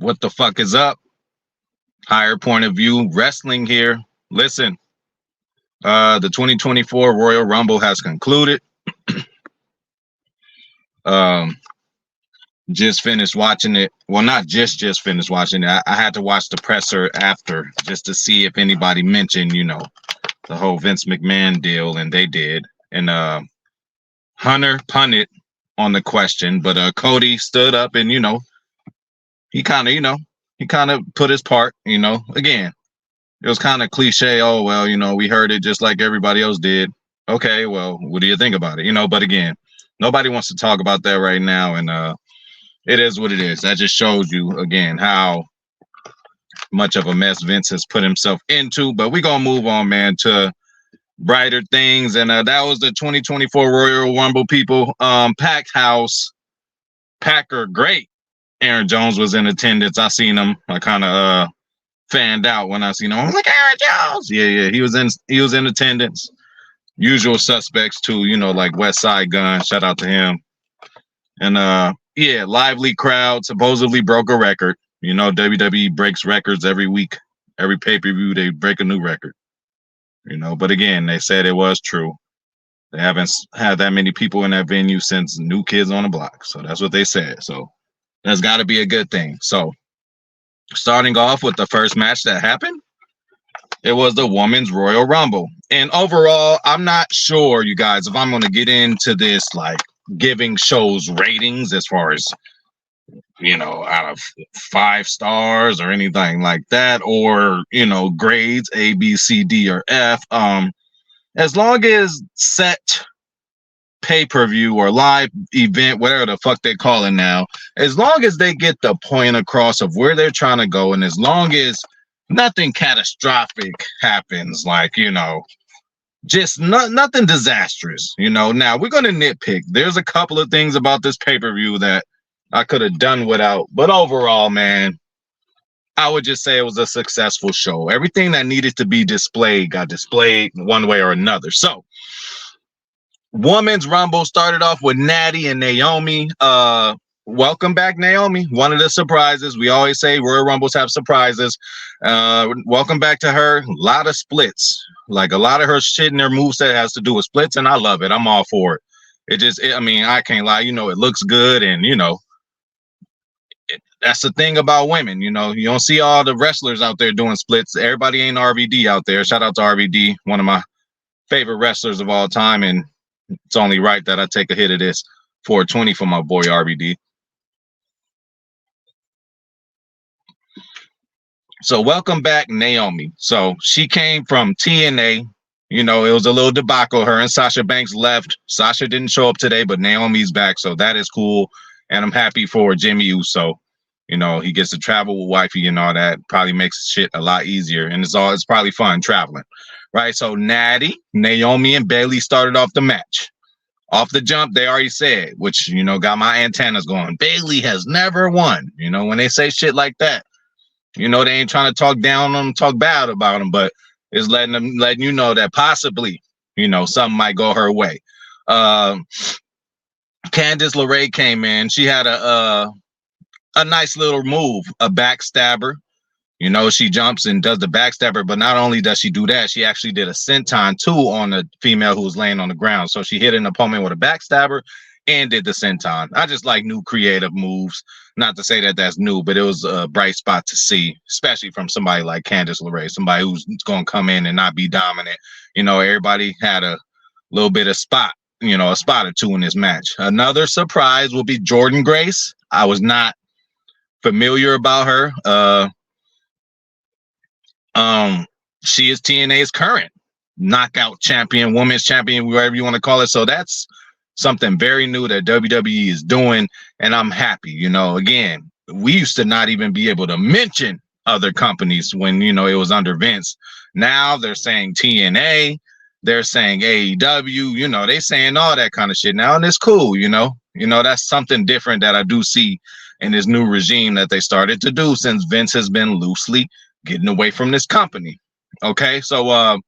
What the fuck is up? Higher point of view wrestling here. Listen, the 2024 Royal Rumble has concluded. Um, just finished watching it. Well, not just finished watching it. I had to watch the presser after just to see if anybody mentioned, the whole Vince McMahon deal, and they did. And Hunter punted on the question, but Cody stood up and he kind of put his part. Again, it was kind of cliche. Oh well, we heard it just like everybody else did. Okay, well, what do you think about it? But again, nobody wants to talk about that right now, and it is what it is. That just shows you again how much of a mess Vince has put himself into. But we're gonna move on, man, to brighter things. And that was the 2024 Royal Rumble, people. Packed house, Packer great. Aaron Jones was in attendance. I seen him. I kind of fanned out when I seen him. I was like, Aaron Jones. Yeah, he was in attendance. Usual suspects too, like West Side Gun. Shout out to him. And yeah, lively crowd. Supposedly broke a record. WWE breaks records every week. Every pay-per-view they break a new record. But again, they said it was true. They haven't had that many people in that venue since New Kids on the Block. So that's what they said. So that's got to be a good thing. So starting off with the first match that happened, it was the Women's Royal Rumble. And overall, I'm not sure, you guys, if I'm going to get into this, like giving shows ratings as far as, out of 5 stars or anything like that, or, grades A, B, C, D, or F. As long as set pay-per-view or live event, whatever the fuck they call it now, as long as they get the point across of where they're trying to go, and as long as nothing catastrophic happens, like, just nothing disastrous, Now, we're going to nitpick. There's a couple of things about this pay-per-view that I could have done without, but overall, man, I would just say it was a successful show. Everything that needed to be displayed got displayed one way or another. So, Women's Rumble started off with Natty and Naomi. Welcome back, Naomi. One of the surprises. We always say Royal Rumbles have surprises. Welcome back to her. A lot of splits. Like a lot of her shit in their moveset has to do with splits, and I love it. I'm all for it. I can't lie. It looks good, and that's the thing about women. You don't see all the wrestlers out there doing splits. Everybody ain't RVD out there. Shout out to RVD, one of my favorite wrestlers of all time, and it's only right that I take a hit of this 420 for my boy RVD. So welcome back, Naomi. So she came from TNA. It was a little debacle. Her and Sasha Banks left. Sasha didn't show up today, but Naomi's back, so that is cool. And I'm happy for Jimmy Uso. He gets to travel with wifey and all that. Probably makes shit a lot easier, and it's probably fun traveling, right? So Natty, Naomi, and Bayley started off the match. Off the jump, they already said, which got my antennas going. Bayley has never won. When they say shit like that, they ain't trying to talk down on them, talk bad about them, but it's letting you know that possibly, something might go her way. Candice LeRae came in. She had a nice little move, a backstabber. She jumps and does the backstabber, but not only does she do that, she actually did a senton too on a female who was laying on the ground. So she hit an opponent with a backstabber and did the senton. I just like new creative moves. Not to say that that's new, but it was a bright spot to see, especially from somebody like Candice LeRae, somebody who's going to come in and not be dominant. Everybody had a little bit of spot, a spot or two in this match. Another surprise will be Jordynne Grace. I was not familiar about her. She is TNA's current knockout champion, women's champion, whatever you want to call it. So that's something very new that WWE is doing, and I'm happy. Again, we used to not even be able to mention other companies when it was under Vince. Now they're saying TNA, they're saying AEW, they saying all that kind of shit now, and it's cool. That's something different that I do see in this new regime that they started to do since Vince has been loosely getting away from this company. Okay, so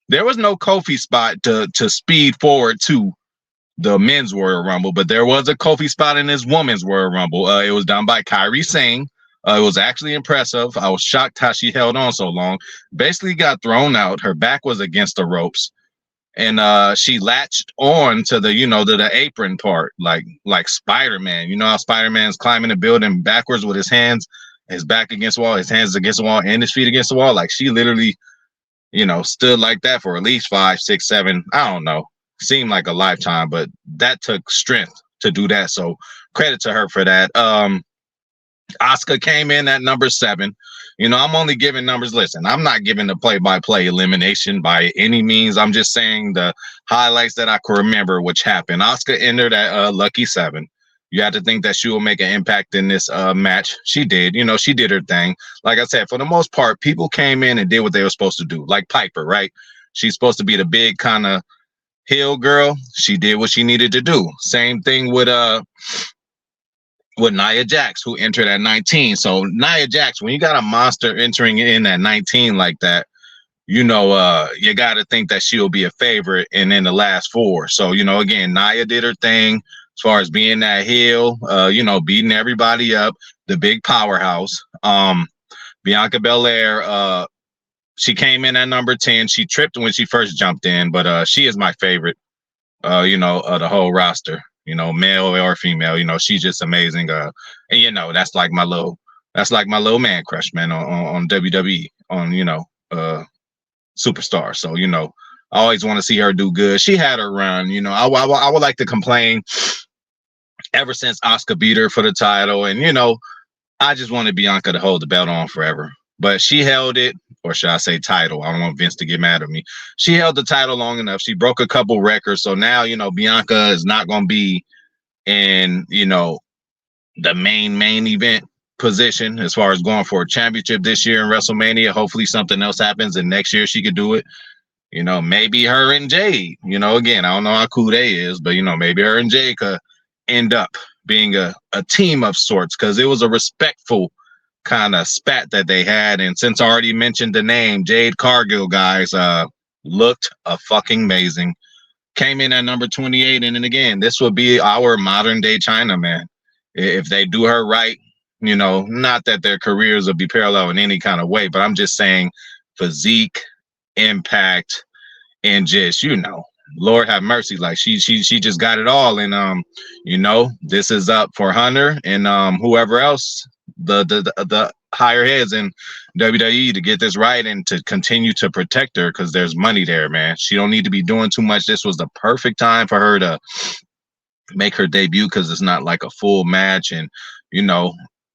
there was no Kofi spot to speed forward to the men's Royal Rumble, but there was a Kofi spot in this women's Royal Rumble. It was done by Kairi Singh. It was actually impressive. I was shocked how she held on so long. Basically got thrown out. Her back was against the ropes, and she latched on to the, to the apron part, like Spider-Man. You know how Spider-Man's climbing the building backwards with his hands, his back against the wall, his hands against the wall, and his feet against the wall. Like she literally, stood like that for at least 5, 6, 7. I don't know. Seemed like a lifetime, but that took strength to do that. So credit to her for that. Asuka came in at number 7. I'm only giving numbers. Listen, I'm not giving the play-by-play elimination by any means. I'm just saying the highlights that I can remember, which happened. Asuka entered at lucky 7. You have to think that she will make an impact in this match. She did. She did her thing. Like I said, for the most part, people came in and did what they were supposed to do. Like Piper, right? She's supposed to be the big kind of heel girl. She did what she needed to do. Same thing with Nia Jax, who entered at 19. So Nia Jax, when you got a monster entering in at 19 like that, you got to think that she'll be a favorite and in the last 4. So, again, Nia did her thing as far as being that heel, beating everybody up, the big powerhouse. Bianca Belair, she came in at number 10. She tripped when she first jumped in, but she is my favorite, the whole roster. Male or female, she's just amazing. And that's like my little man crush, man, on WWE, on Superstar. So, I always want to see her do good. She had her run, I would like to complain ever since Asuka beat her for the title. And, I just wanted Bianca to hold the belt on forever. But she held it, or should I say title? I don't want Vince to get mad at me. She held the title long enough. She broke a couple records. So now, Bianca is not going to be in, the main event position as far as going for a championship this year in WrestleMania. Hopefully something else happens and next year she could do it. Maybe her and Jade, again, I don't know how cool they is, but, maybe her and Jade could end up being a team of sorts because it was a respectful kind of spat that they had. And since I already mentioned the name, Jade Cargill, guys, looked a fucking amazing. Came in at number 28. And then again, this will be our modern day China, man. If they do her right, not that their careers will be parallel in any kind of way, but I'm just saying physique, impact, and just, Lord have mercy. Like she just got it all. And this is up for Hunter and whoever else, the higher heads in WWE to get this right and to continue to protect her because there's money there, man. She don't need to be doing too much. This was the perfect time for her to make her debut because it's not like a full match. And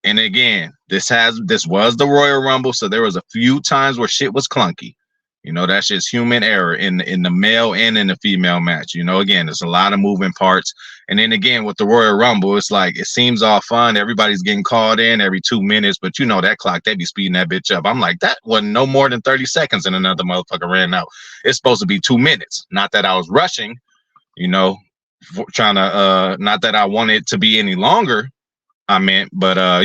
and again, this was the Royal Rumble, so there was a few times where shit was clunky. That's just human error in the male and in the female match. Again, there's a lot of moving parts. And then again, with the Royal Rumble, it's like, it seems all fun. Everybody's getting called in every 2 minutes, but that clock, they be speeding that bitch up. I'm like, that wasn't no more than 30 seconds and another motherfucker ran out. It's supposed to be 2 minutes. Not that I was rushing, trying to, not that I want it to be any longer. I meant, but,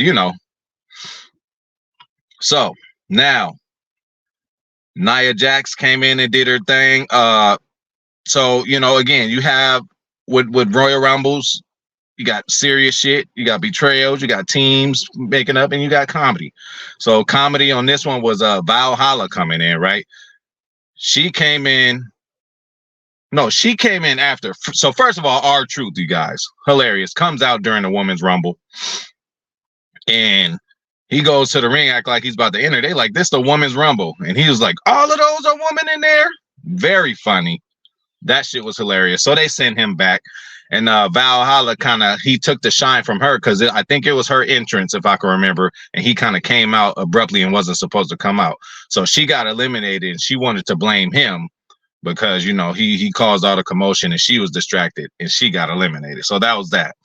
so now, Nia Jax came in and did her thing. So again, you have with Royal Rumbles, you got serious shit, you got betrayals, you got teams making up, and you got comedy. So comedy on this one was Valhalla coming in, right? She came in. No, she came in after. So first of all, R-Truth, you guys, hilarious, comes out during the Women's Rumble, and he goes to the ring, act like he's about to enter. They like, this the Women's Rumble. And he was like, all of those are women in there? Very funny. That shit was hilarious. So they sent him back. And Valhalla he took the shine from her because I think it was her entrance, if I can remember. And he kind of came out abruptly and wasn't supposed to come out. So she got eliminated and she wanted to blame him because, he caused all the commotion and she was distracted and she got eliminated. So that was that.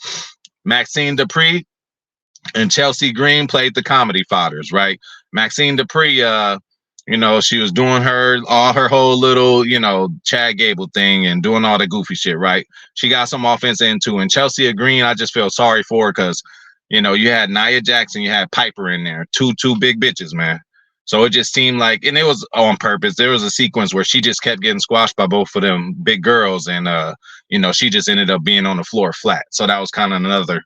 Maxine Dupree and Chelsea Green played the comedy fathers, right? Maxine Dupree, she was doing all her whole little, Chad Gable thing and doing all the goofy shit, right? She got some offense into, and Chelsea Green, I just feel sorry for her because, you had Nia Jackson, you had Piper in there, two big bitches, man. So it just seemed like, and it was on purpose. There was a sequence where she just kept getting squashed by both of them big girls, and she just ended up being on the floor flat. So that was kind of another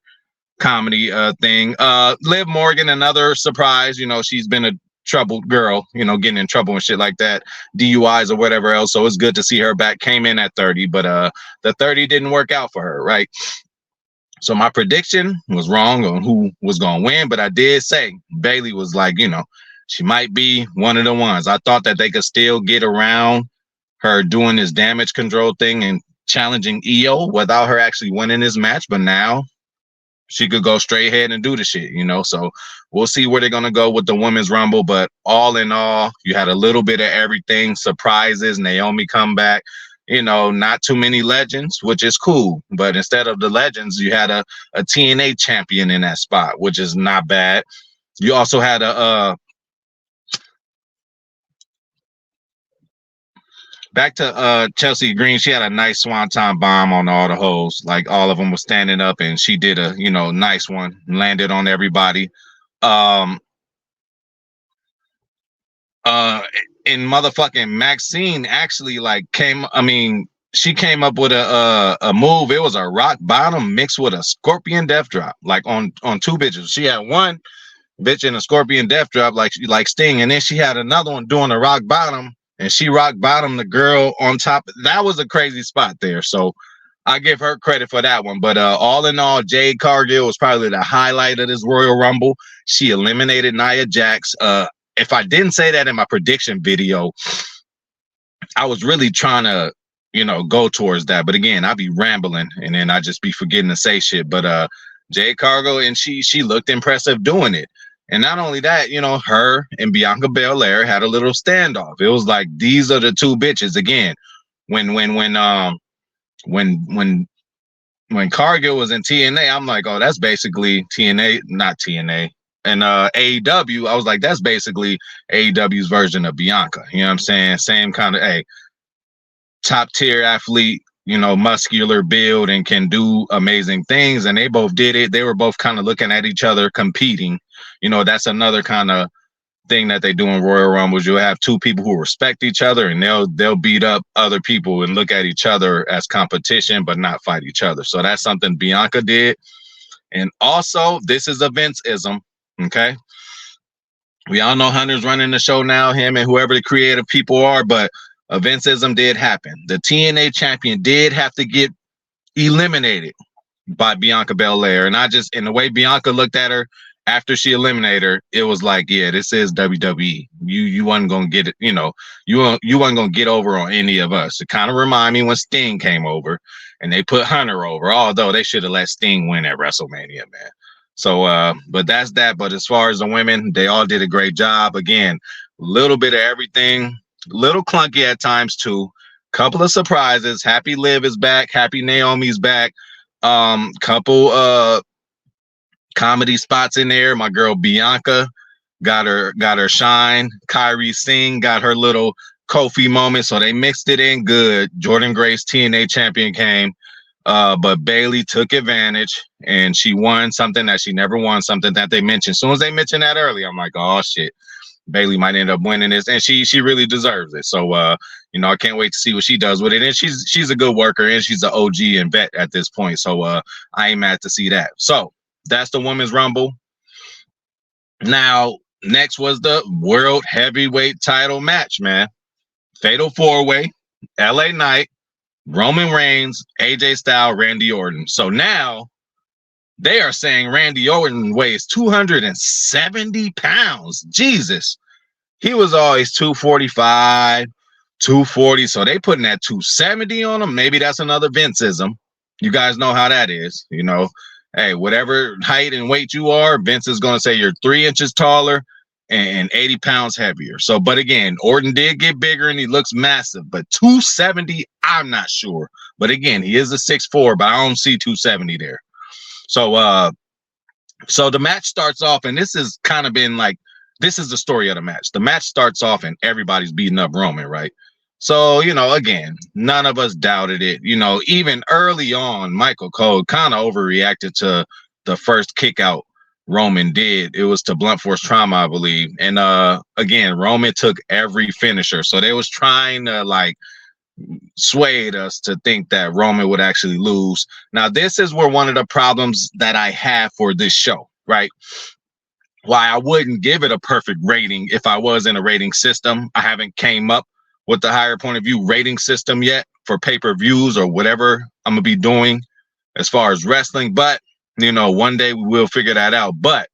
comedy thing. Liv Morgan, another surprise. You know, she's been a troubled girl, you know, getting in trouble and shit like that, DUIs or whatever else. So it's good to see her back. Came in at 30, but the 30 didn't work out for her, right? So my prediction was wrong on who was gonna win, but I did say Bailey was like, you know, she might be one of the ones. I thought that they could still get around her doing this damage control thing and challenging EO without her actually winning this match, but now she could go straight ahead and do the shit, you know. So we'll see where they're gonna go with the women's rumble. But all in all, you had a little bit of everything, surprises, Naomi come back, you know, not too many legends, which is cool. But instead of the legends, you had a TNA champion in that spot, which is not bad. You also had a back to Chelsea Green. She had a nice swanton bomb on all the hoes. Like all of them were standing up, and she did a, you know, nice one, landed on everybody. Um, uh, and motherfucking Maxine actually like came. I mean, she came up with a move. It was a rock bottom mixed with a scorpion death drop, like on two bitches. She had one bitch in a scorpion death drop like Sting, and then she had another one doing a rock bottom, and she rock bottom the girl on top. That was a crazy spot there. So I give her credit for that one. But all in all, Jade Cargill was probably the highlight of this Royal Rumble. She eliminated Nia Jax. If I didn't say that in my prediction video, I was really trying to, you know, go towards that. But again, I be rambling and then I just be forgetting to say shit. But Jade Cargill, and she looked impressive doing it. And not only that, you know, her and Bianca Belair had a little standoff. It was like these are the two bitches again. When when Cargill was in TNA, I'm like, oh, that's basically TNA, not TNA. And AEW, I was like, that's basically AEW's version of Bianca. You know what I'm saying? Same kind of, hey, top tier athlete, you know, muscular build and can do amazing things. And they both did it. They were both kind of looking at each other, competing. You know, that's another kind of thing that they do in Royal Rumbles. You'll have two people who respect each other, and they'll beat up other people and look at each other as competition, but not fight each other. So that's something Bianca did. And also, this is a Vince-ism. Okay, we all know Hunter's running the show now, him and whoever the creative people are, but a Vince-ism did happen. The TNA champion did have to get eliminated by Bianca Belair. And I just, in the way Bianca looked at her after she eliminated her, it was like, yeah, this is WWE. You wasn't gonna get it, you know, you wasn't gonna get over on any of us. It kind of remind me when Sting came over and they put Hunter over, although they should have let Sting win at WrestleMania, man. So but that's that. But as far as the women, they all did a great job. Again, a little bit of everything, little clunky at times too. Couple of surprises. Happy Liv is back, happy Naomi's back. Couple comedy spots in there. My girl Bianca got her shine. Kyrie Singh got her little Kofi moment. So they mixed it in good. Jordan Grace, TNA champion, came. But Bailey took advantage and she won something that she never won, something that they mentioned. As soon as they mentioned that earlier, I'm like, oh shit. Bailey might end up winning this, and she really deserves it. So you know, I can't wait to see what she does with it. And she's a good worker, and she's an OG and vet at this point. So I ain't mad to see that. So that's the women's rumble. Now, next was the world heavyweight title match, man. Fatal 4-way, LA Knight, Roman Reigns, AJ Styles, Randy Orton. So now they are saying Randy Orton weighs 270 pounds. Jesus. He was always 245, 240. So they putting that 270 on him. Maybe that's another Vince-ism. You guys know how that is. You know, hey, whatever height and weight you are, Vince is going to say you're 3 inches taller and 80 pounds heavier. So, but again, Orton did get bigger and he looks massive, but 270, I'm not sure. But again, he is a 6'4", but I don't see 270 there. So the match starts off, and this has kind of been like, this is the story of the match. The match starts off and everybody's beating up Roman, right? So, you know, again, none of us doubted it. You know, even early on, Michael Cole kind of overreacted to the first kick out Roman did. It was to blunt force trauma, I believe. And again, Roman took every finisher. So they was trying to like swayed us to think that Roman would actually lose. Now, this is where one of the problems that I have for this show, right? Why I wouldn't give it a perfect rating if I was in a rating system. I haven't came up with the higher point of view rating system yet for pay-per-views or whatever I'm gonna be doing as far as wrestling. But one day we will figure that out. But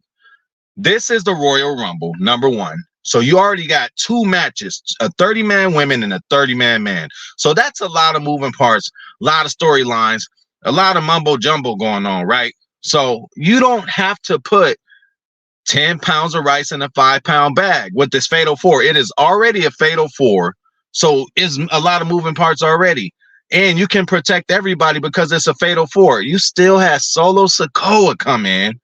this is the Royal Rumble, number one. So you already got two matches, a 30-man women and a 30-man man. So that's a lot of moving parts, a lot of storylines, a lot of mumbo jumbo going on, right? So you don't have to put 10 pounds of rice in a 5-pound bag with this fatal four. It is already a fatal four. So it's a lot of moving parts already. And you can protect everybody because it's a fatal four. You still have Solo Sikoa come in,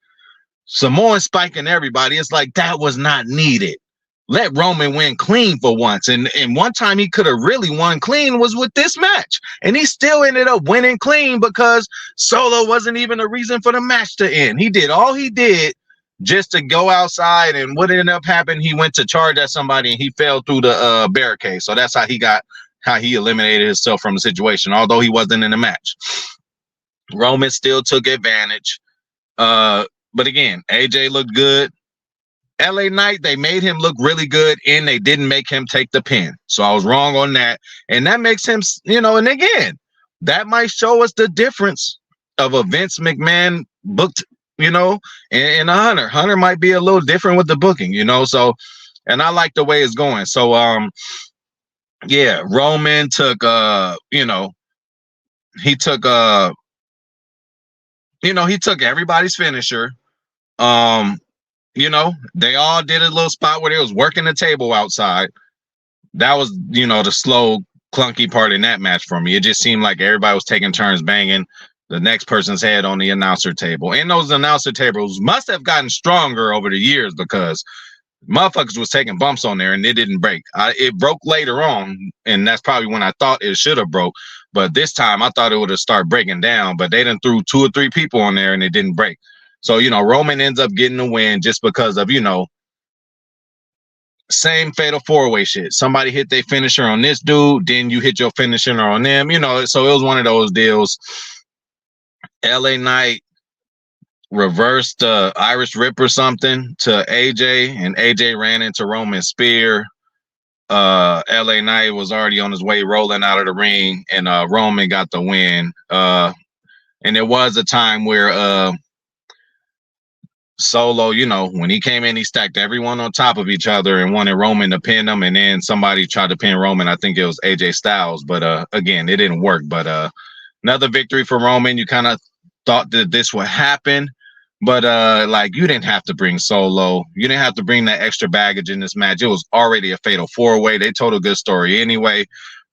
Samoan spiking everybody. It's like that was not needed. Let Roman win clean for once. And one time he could have really won clean was with this match. And he still ended up winning clean because Solo wasn't even a reason for the match to end. He did all he did just to go outside, and what ended up happening, he went to charge at somebody and he fell through the barricade. So that's how he eliminated himself from the situation, although he wasn't in the match. Roman still took advantage. But again, AJ looked good. LA Knight, they made him look really good, and they didn't make him take the pin. So I was wrong on that. And that makes him, and again, that might show us the difference of a Vince McMahon booked, and a Hunter. Hunter might be a little different with the booking, so, and I like the way it's going. So, yeah, Roman took, he took, he took everybody's finisher. They all did a little spot where they was working the table outside. That was, the slow, clunky part in that match for me. It just seemed like everybody was taking turns banging the next person's head on the announcer table. And those announcer tables must have gotten stronger over the years because motherfuckers was taking bumps on there and it didn't break. It broke later on, and that's probably when I thought it should have broke. But this time I thought it would have started breaking down, but they done threw 2 or 3 people on there and it didn't break. So, Roman ends up getting the win just because of, same fatal four-way shit. Somebody hit their finisher on this dude, then you hit your finisher on them, so it was one of those deals. LA Knight reversed the Irish Rip or something to AJ, and AJ ran into Roman's spear. LA Knight was already on his way rolling out of the ring, and Roman got the win. And there was a time where Solo, when he came in, he stacked everyone on top of each other and wanted Roman to pin them, and then somebody tried to pin Roman. I think it was AJ Styles, but again, it didn't work. But another victory for Roman. You kind of thought that this would happen, but you didn't have to bring Solo. You didn't have to bring that extra baggage in this match. It was already a fatal four-way. They told a good story anyway.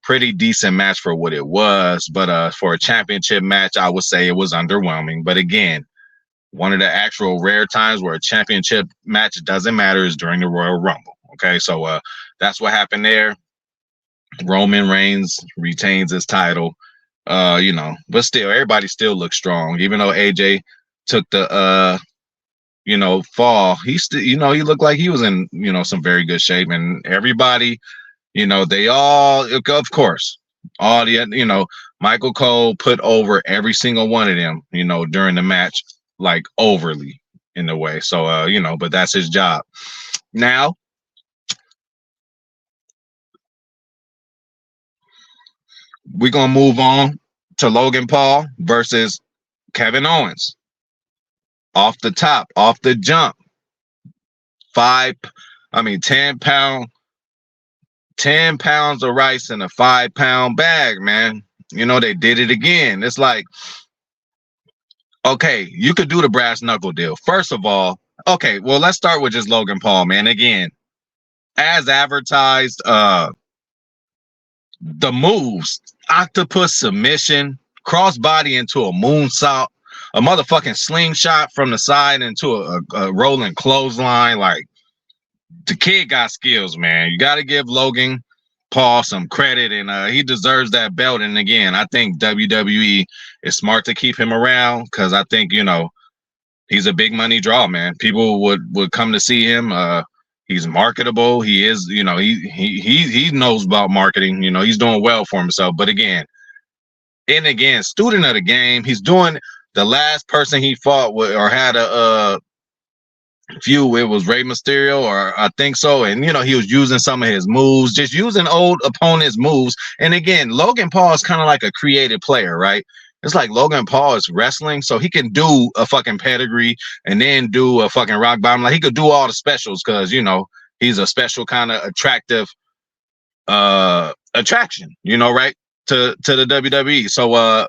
Pretty decent match for what it was, but for a championship match, I would say it was underwhelming. But again, one of the actual rare times where a championship match doesn't matter is during the Royal Rumble. Okay, so that's what happened there. Roman Reigns retains his title, but still, everybody still looks strong. Even though AJ took the, fall, he still, he looked like he was in, some very good shape. And everybody, they all, of course, all the, Michael Cole put over every single one of them, during the match. Like overly in a way. So, but that's his job. Now, we're going to move on to Logan Paul versus Kevin Owens. Off the top, off the jump. 10 pounds of rice in a 5-pound bag, man. They did it again. It's like, okay, you could do the brass knuckle deal. First of all, okay, well, let's start with just Logan Paul, man. Again, as advertised, the moves, octopus submission, crossbody into a moonsault, a motherfucking slingshot from the side into a rolling clothesline. Like, the kid got skills, man. You got to give Logan Paul some credit, and he deserves that belt. And again, I think WWE is smart to keep him around because I think he's a big money draw, man. People would come to see him. He's marketable. He is, he knows about marketing. He's doing well for himself. But again, student of the game. He's doing the last person he fought with or had a few. It was Rey Mysterio, or I think so. And he was using some of his moves, just using old opponents' moves. And again, Logan Paul is kind of like a creative player, right? It's like Logan Paul is wrestling, so he can do a fucking pedigree and then do a fucking rock bottom. Like he could do all the specials because he's a special kind of attractive attraction, right? To the WWE. So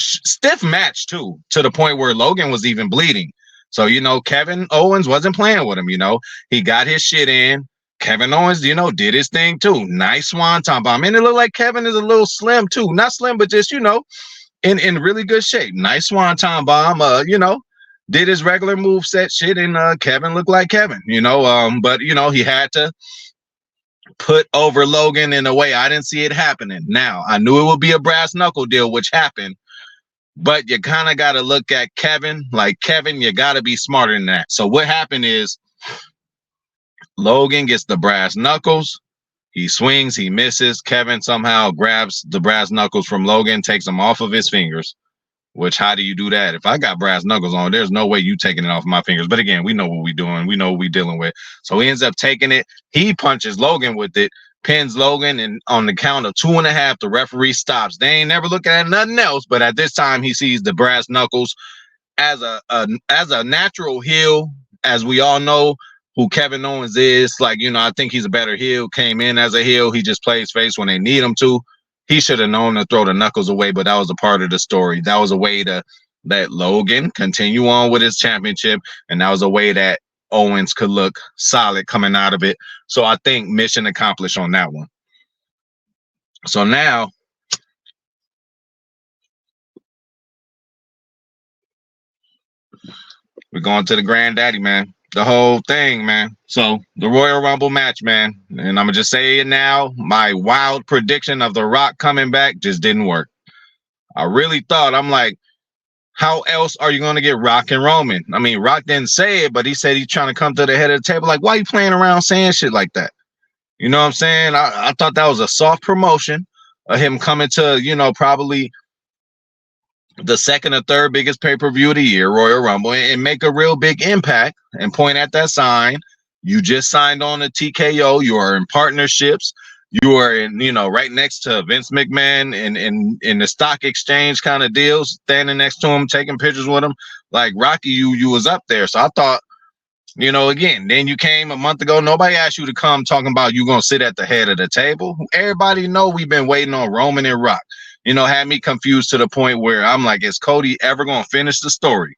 stiff match too, to the point where Logan was even bleeding. So Kevin Owens wasn't playing with him. He got his shit in. Kevin Owens, did his thing too. Nice swanton bomb. And it looked like Kevin is a little slim too. Not slim, but just in really good shape. Nice swanton bomb. Did his regular move set shit, and Kevin looked like Kevin. But he had to put over Logan in a way I didn't see it happening. Now, I knew it would be a brass knuckle deal, which happened, but you kind of got to look at Kevin. Like, Kevin, you got to be smarter than that. So what happened is Logan gets the brass knuckles. He swings, he misses. Kevin somehow grabs the brass knuckles from Logan, takes them off of his fingers. Which, how do you do that? If I got brass knuckles on, there's no way you taking it off my fingers. But again, we know what we're doing. We know what we're dealing with. So he ends up taking it. He punches Logan with it, pins Logan, and on the count of 2.5, the referee stops. They ain't never looking at nothing else. But at this time, he sees the brass knuckles as a natural heel, as we all know who Kevin Owens is. Like, I think he's a better heel. Came in as a heel. He just plays face when they need him to. He should have known to throw the knuckles away, but that was a part of the story. That was a way to let Logan continue on with his championship, and that was a way that Owens could look solid coming out of it. So I think mission accomplished on that one. So now we're going to the granddaddy, man. The whole thing, man. So the Royal Rumble match, man. And I'm going to just say it now. My wild prediction of The Rock coming back just didn't work. I really thought, I'm like, how else are you going to get Rock and Roman? I mean, Rock didn't say it, but he said he's trying to come to the head of the table. Like, why are you playing around saying shit like that? You know what I'm saying? I thought that was a soft promotion of him coming to, probably the second or third biggest pay-per-view of the year, Royal Rumble, and make a real big impact and point at that sign. You just signed on to TKO. You are in partnerships. You are in, right next to Vince McMahon in the stock exchange kind of deals, standing next to him, taking pictures with him. Like, Rocky, you was up there. So I thought, again, then you came a month ago. Nobody asked you to come talking about you going to sit at the head of the table. Everybody know we've been waiting on Roman and Rock. Had me confused to the point where I'm like, is Cody ever going to finish the story?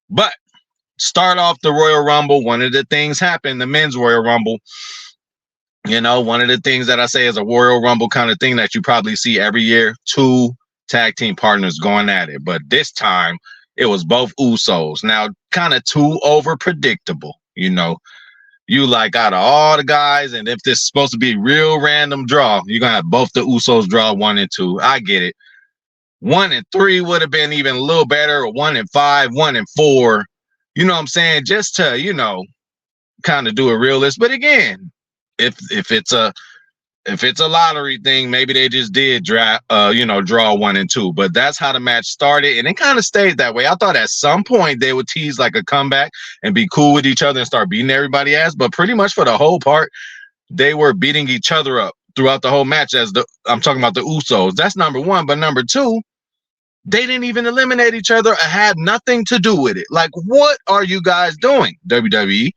But start off the Royal Rumble. One of the things happened, the men's Royal Rumble. One of the things that I say is a Royal Rumble kind of thing that you probably see every year, 2 tag team partners going at it. But this time it was both Usos. Now, kind of too over predictable, You like, out of all the guys, and if this is supposed to be real random draw, you're going to have both the Usos draw 1 and 2. I get it. 1 and 3 would have been even a little better, or 1 and 5, 1 and 4. You know what I'm saying? Just to, kind of do a realist. But again, if it's a lottery thing, maybe they just did draw 1 and 2. But that's how the match started, and it kind of stayed that way. I thought at some point they would tease like a comeback and be cool with each other and start beating everybody ass. But pretty much for the whole part, they were beating each other up throughout the whole match. I'm talking about the Usos. That's number one. But number two, they didn't even eliminate each other. It had nothing to do with it. Like, what are you guys doing, WWE?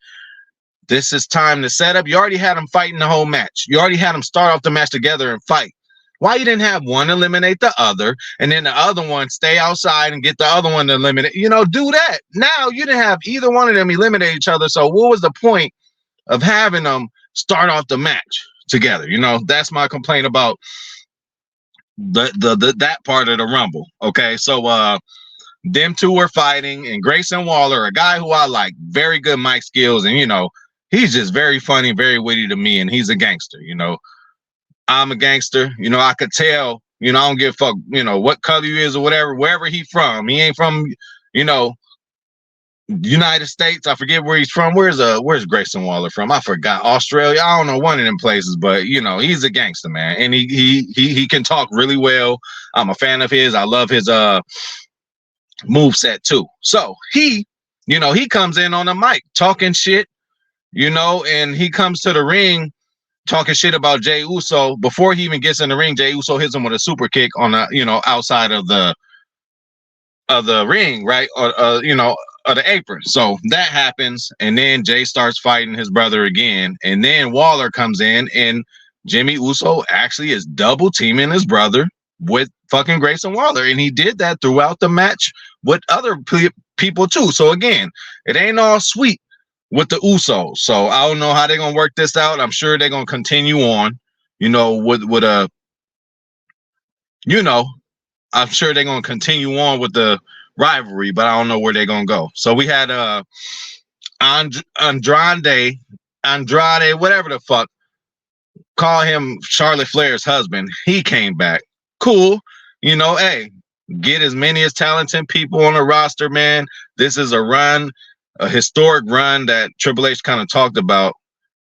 This is time to set up. You already had them fighting the whole match. You already had them start off the match together and fight. Why you didn't have one eliminate the other, and then the other one stay outside and get the other one to eliminate? Do that. Now you didn't have either one of them eliminate each other. So what was the point of having them start off the match together? That's my complaint about that part of the Rumble. Okay, so them two were fighting, and Grayson Waller, a guy who I like, very good mic skills, and he's just very funny, very witty to me, and he's a gangster. I'm a gangster. I could tell. I don't give a fuck. What color he is or whatever, wherever he from. He ain't from. United States. I forget where he's from. Where's Grayson Waller from? I forgot. Australia. I don't know, one of them places, but you know, he's a gangster, man. And he can talk really well. I'm a fan of his. I love his move set too. So he comes in on the mic talking shit, and he comes to the ring talking shit about Jey Uso. Before he even gets in the ring, Jey Uso hits him with a super kick on the, outside of the ring, right? Or of the apron. So that happens, and then Jay starts fighting his brother again, and then Waller comes in, and Jimmy Uso actually is double teaming his brother with fucking Grayson Waller, and he did that throughout the match with other people too. So again, it ain't all sweet with the Usos. So I don't know how they're gonna work this out. I'm sure they're gonna continue on, with a, you know, I'm sure they're gonna continue on with the rivalry, but I don't know where they're gonna go. So we had Andrade, whatever the fuck, call him Charlotte Flair's husband. He came back. Cool. Hey, get as many as talented people on the roster, man. This is a historic run that Triple H kind of talked about,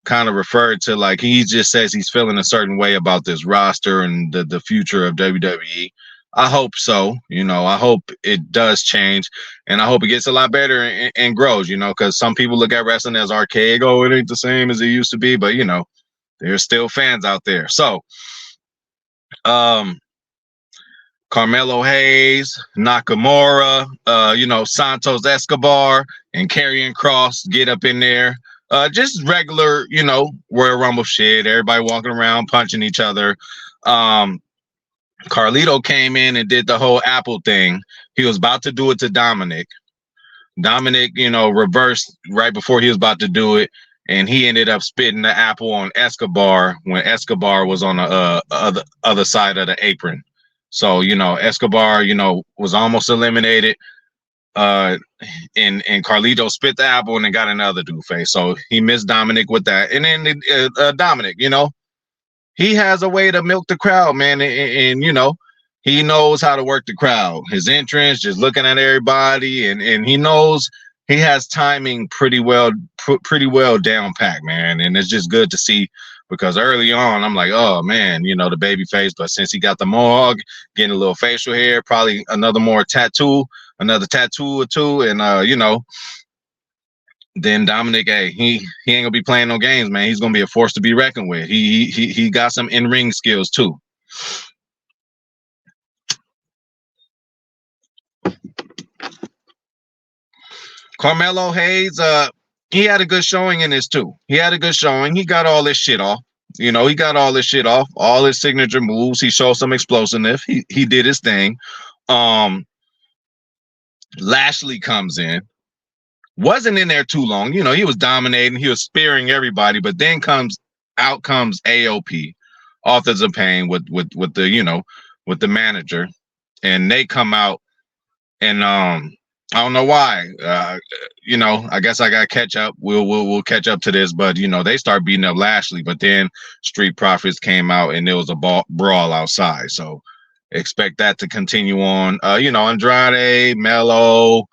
kind of referred to, like he just says he's feeling a certain way about this roster and the future of WWE. I hope so. I hope it does change, and I hope it gets a lot better and grows, because some people look at wrestling as archaic. Oh, it ain't the same as it used to be, but there's still fans out there. So, Carmelo Hayes, Nakamura, Santos Escobar, and Karrion Kross get up in there. Just regular, Royal Rumble shit. Everybody walking around punching each other. Carlito came in and did the whole Apple thing. He was about to do it to Dominic. Dominic, reversed right before he was about to do it, and he ended up spitting the apple on Escobar when Escobar was on the other side of the apron. So, Escobar, was almost eliminated. And Carlito spit the apple and then got another dude face. So he missed Dominic with that. And then Dominic, he has a way to milk the crowd, man. And he knows how to work the crowd. His entrance, just looking at everybody, and he knows he has timing pretty well down packed, man. And it's just good to see, because early on I'm like, oh man, the baby face. But since he got the mohawk, getting a little facial hair, probably another tattoo or two, and then Dominic, hey, he ain't gonna be playing no games, man. He's gonna be a force to be reckoned with. He got some in-ring skills too. Carmelo Hayes, he had a good showing in this too. He had a good showing. He got all this shit off. He got all this shit off, all his signature moves. He showed some explosiveness. He did his thing. Lashley comes in. Wasn't in there too long. He was dominating. He was spearing everybody, but then comes AOP, Authors of Pain, with the with the manager, and they come out, and I don't know why. I guess I got to catch up. We'll catch up to this, but they start beating up Lashley, but then Street Profits came out, and there was a brawl outside. So expect that to continue on. Andrade, Mello,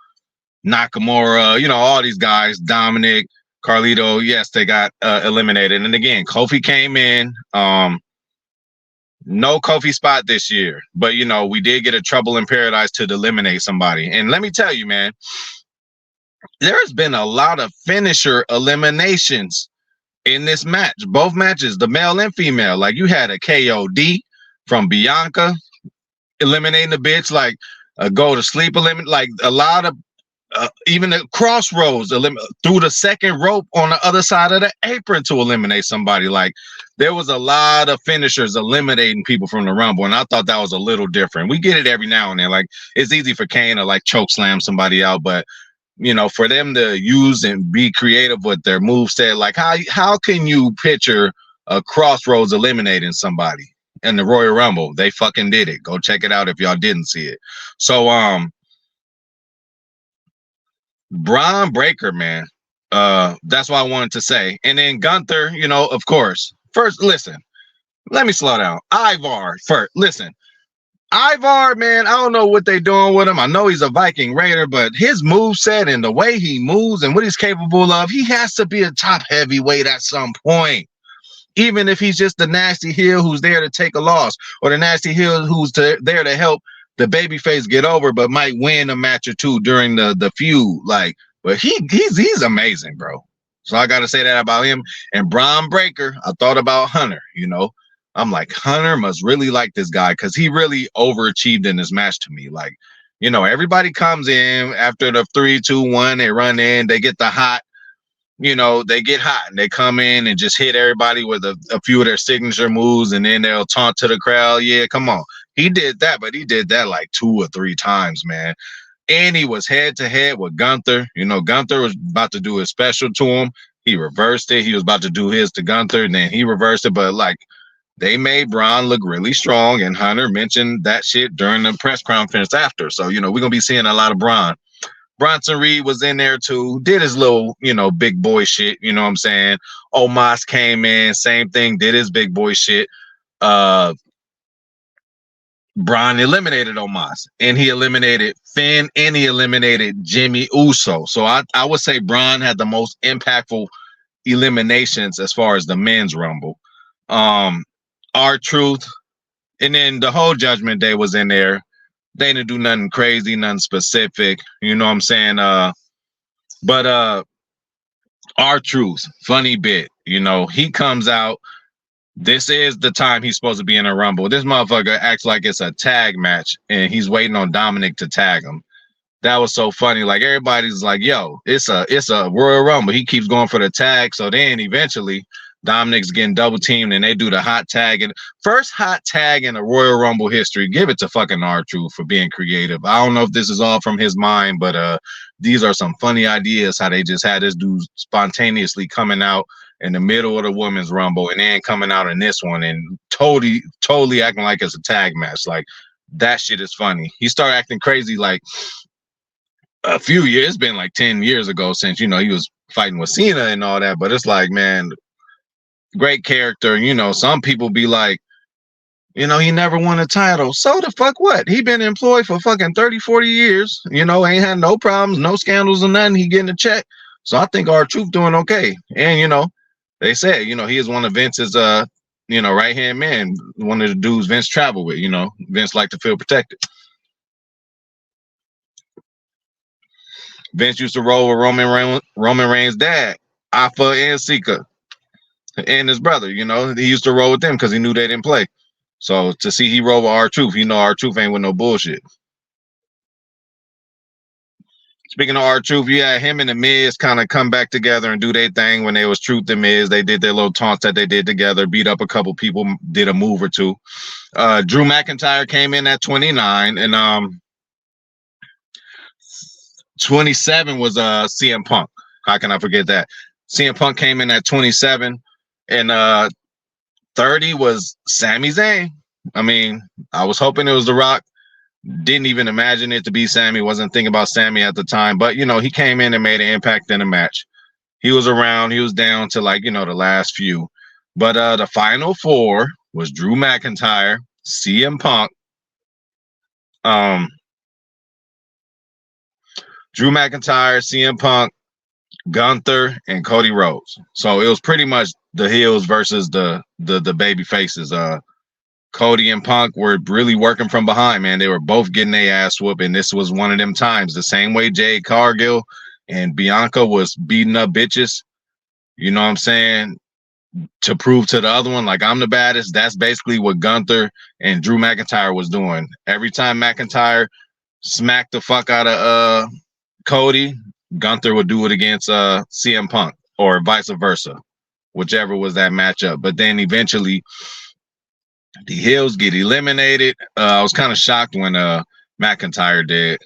Nakamura, all these guys, Dominic, Carlito, yes, they got eliminated. And again, Kofi came in. No Kofi spot this year, but we did get a Trouble in Paradise to eliminate somebody. And let me tell you, man, there's been a lot of finisher eliminations in this match. Both matches, the male and female. Like, you had a KOD from Bianca eliminating the bitch, like a go to sleep eliminate, like a lot of even the Crossroads through the second rope on the other side of the apron to eliminate somebody. Like, there was a lot of finishers eliminating people from the Rumble, and I thought that was a little different. We get it every now and then. Like, it's easy for Kane to like choke slam somebody out, but for them to use and be creative with their moveset, like how can you picture a Crossroads eliminating somebody in the Royal Rumble? They fucking did it. Go check it out if y'all didn't see it. So Braun Breaker, man. That's what I wanted to say. And then Gunther, of course. First, listen, let me slow down. Ivar, first, listen. Ivar, man, I don't know what they doing with him. I know he's a Viking Raider, but his move set and the way he moves and what he's capable of, he has to be a top heavyweight at some point. Even if he's just the nasty heel who's there to take a loss, or the nasty heel who's there to help the babyface get over, but might win a match or two during the feud. Like, but he's amazing, bro. So I got to say that about him. And Braun Breaker, I thought about Hunter. You know, I'm like, Hunter must really like this guy because he really overachieved in this match to me. Like, you know, everybody comes in after the 3-2-1, they run in, they get the hot. You know, they get hot and they come in and just hit everybody with a few of their signature moves, and then they'll taunt to the crowd. Yeah, come on. He did that, but he did that like 2 or 3 times, man. And he was head to head with Gunther. You know, Gunther was about to do his special to him. He reversed it. He was about to do his to Gunther, and then he reversed it. But like, they made Braun look really strong, and Hunter mentioned that shit during the press conference after. So, you know, we're going to be seeing a lot of Braun. Bronson Reed was in there too, did his little, you know, big boy shit. You know what I'm saying? Omos came in, same thing, did his big boy shit. Braun eliminated Omos, and he eliminated Finn, and he eliminated Jimmy Uso. So I would say Braun had the most impactful eliminations as far as the men's rumble. R-Truth, and then the whole Judgment Day was in there. They didn't do nothing crazy, nothing specific. You know what I'm saying? But R-Truth, funny bit, you know, he comes out. This is the time he's supposed to be in a rumble. This motherfucker acts like it's a tag match, and he's waiting on Dominic to tag him. That was so funny. Like, everybody's like, yo, it's a Royal Rumble. He keeps going for the tag. So then eventually Dominic's getting double teamed, and they do the hot tag. And first hot tag in the Royal Rumble history. Give it to fucking R-Truth for being creative. I don't know if this is all from his mind, but these are some funny ideas how they just had this dude spontaneously coming out in the middle of the women's rumble and then coming out in this one and totally acting like it's a tag match. Like, that shit is funny. He started acting crazy like a few years. It's been like 10 years ago since, you know, he was fighting with Cena and all that. But it's like, man, great character. You know, some people be like, you know, he never won a title. So the fuck what? He been employed for fucking 30, 40 years. You know, ain't had no problems, no scandals or nothing. He getting a check. So I think R-Truth doing okay. And, you know, they said, you know, he is one of Vince's, you know, right-hand man, one of the dudes Vince traveled with. You know, Vince like to feel protected. Vince used to roll with Roman Reigns' dad, Alpha and Sika, and his brother. You know, he used to roll with them because he knew they didn't play. So to see he roll with R-Truth, you know R-Truth ain't with no bullshit. Speaking of R-Truth, yeah, him and the Miz kind of come back together and do their thing when they was Truth and Miz. They did their little taunts that they did together, beat up a couple people, did a move or two. Drew McIntyre came in at 29, and 27 was CM Punk. How can I forget that? CM Punk came in at 27, and 30 was Sami Zayn. I mean, I was hoping it was The Rock. Didn't even imagine it to be Sami. Wasn't thinking about Sami at the time. But, you know, he came in and made an impact in the match. He was around. He was down to, like, you know, the last few. But the final 4 was Drew McIntyre, CM Punk, Drew McIntyre, CM Punk, Gunther, and Cody Rhodes. So it was pretty much the heels versus the baby faces. Cody and Punk were really working from behind, man. They were both getting their ass whooped, and this was one of them times. The same way Jade Cargill and Bianca was beating up bitches, you know what I'm saying, to prove to the other one, like, I'm the baddest. That's basically what Gunther and Drew McIntyre was doing. Every time McIntyre smacked the fuck out of Cody, Gunther would do it against CM Punk, or vice versa, whichever was that matchup. But then eventually the heels get eliminated. I was kind of shocked when McIntyre did.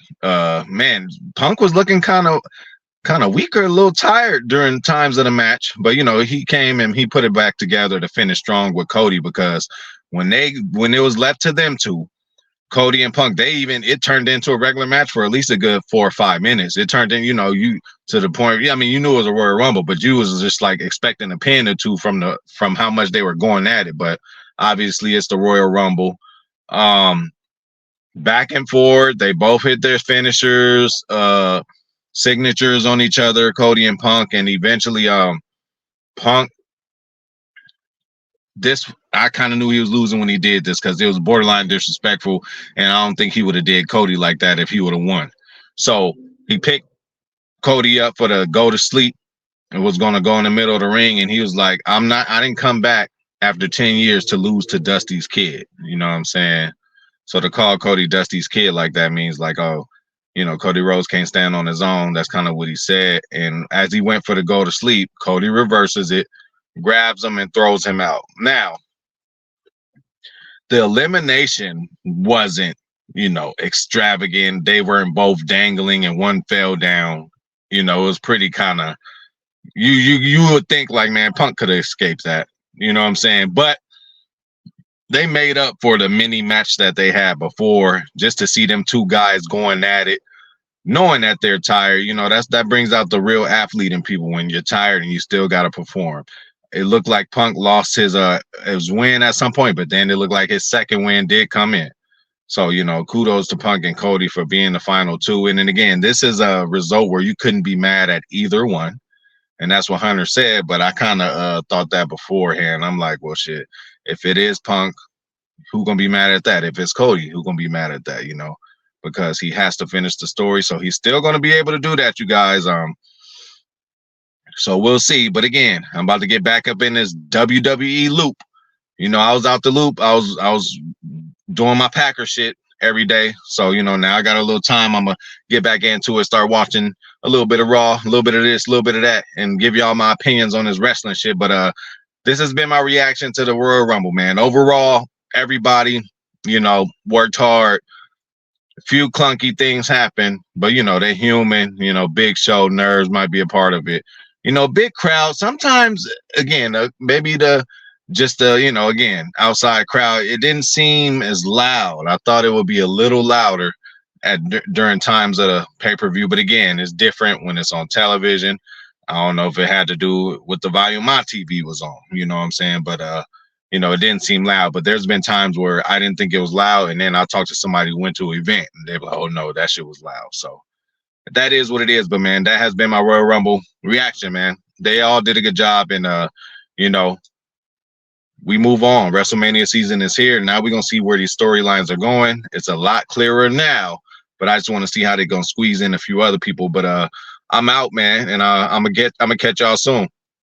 Man, Punk was looking kind of weaker, a little tired during times of the match. But, you know, he came and he put it back together to finish strong with Cody, because when it was left to them two, Cody and Punk, it turned into a regular match for at least a good 4 or 5 minutes. It turned in, you know, you to the point. Yeah, I mean, you knew it was a Royal Rumble, but you was just like expecting a pin or two from how much they were going at it. But obviously, it's the Royal Rumble. back and forth. They both hit their finishers, signatures on each other, Cody and Punk, and eventually, Punk. This I kind of knew he was losing when he did this because it was borderline disrespectful, and I don't think he would have did Cody like that if he would have won. So he picked Cody up for the go to sleep and was going to go in the middle of the ring, and he was like, I didn't come back after 10 years to lose to Dusty's kid." You know what I'm saying? So to call Cody Dusty's kid like that means like, oh, Cody Rhodes can't stand on his own. That's kind of what he said. And as he went for the go to sleep, Cody reverses it, grabs him, and throws him out. Now, the elimination wasn't, extravagant. They weren't both dangling and one fell down. It was pretty kind of, you would think like, man, Punk could have escaped that. You know what I'm saying? But they made up for the mini match that they had before, just to see them two guys going at it, knowing that they're tired. That brings out the real athlete in people when you're tired and you still got to perform. It looked like Punk lost his win at some point, but then it looked like his second win did come in. So, kudos to Punk and Cody for being the final two. And then again, this is a result where you couldn't be mad at either one. And that's what Hunter said, but I kind of thought that beforehand. I'm like, well, shit, if it is Punk, who gonna be mad at that? If it's Cody, who gonna be mad at that? Because he has to finish the story, so he's still gonna be able to do that, you guys. So we'll see. But again, I'm about to get back up in this WWE loop. I was out the loop. I was doing my Packer shit every day. So, now I got a little time. I'm going to get back into it, start watching a little bit of Raw, a little bit of this, a little bit of that, and give y'all my opinions on this wrestling shit. But this has been my reaction to the Royal Rumble, man. Overall, everybody, worked hard. A few clunky things happen, but, they're human. Big Show nerves might be a part of it. Big crowd. Sometimes, again, maybe again, outside crowd, it didn't seem as loud. I thought it would be a little louder during times of the pay-per-view, but again, it's different when it's on television. I don't know if it had to do with the volume my TV was on, you know what I'm saying? But it didn't seem loud. But there's been times where I didn't think it was loud, and then I talked to somebody who went to an event, and they're like, "Oh no, that shit was loud." So that is what it is. But man, that has been my Royal Rumble reaction, man. They all did a good job, and we move on. WrestleMania season is here. Now we're gonna see where these storylines are going. It's a lot clearer now, but I just want to see how they're gonna squeeze in a few other people. But I'm out, man, and I'm gonna catch y'all soon.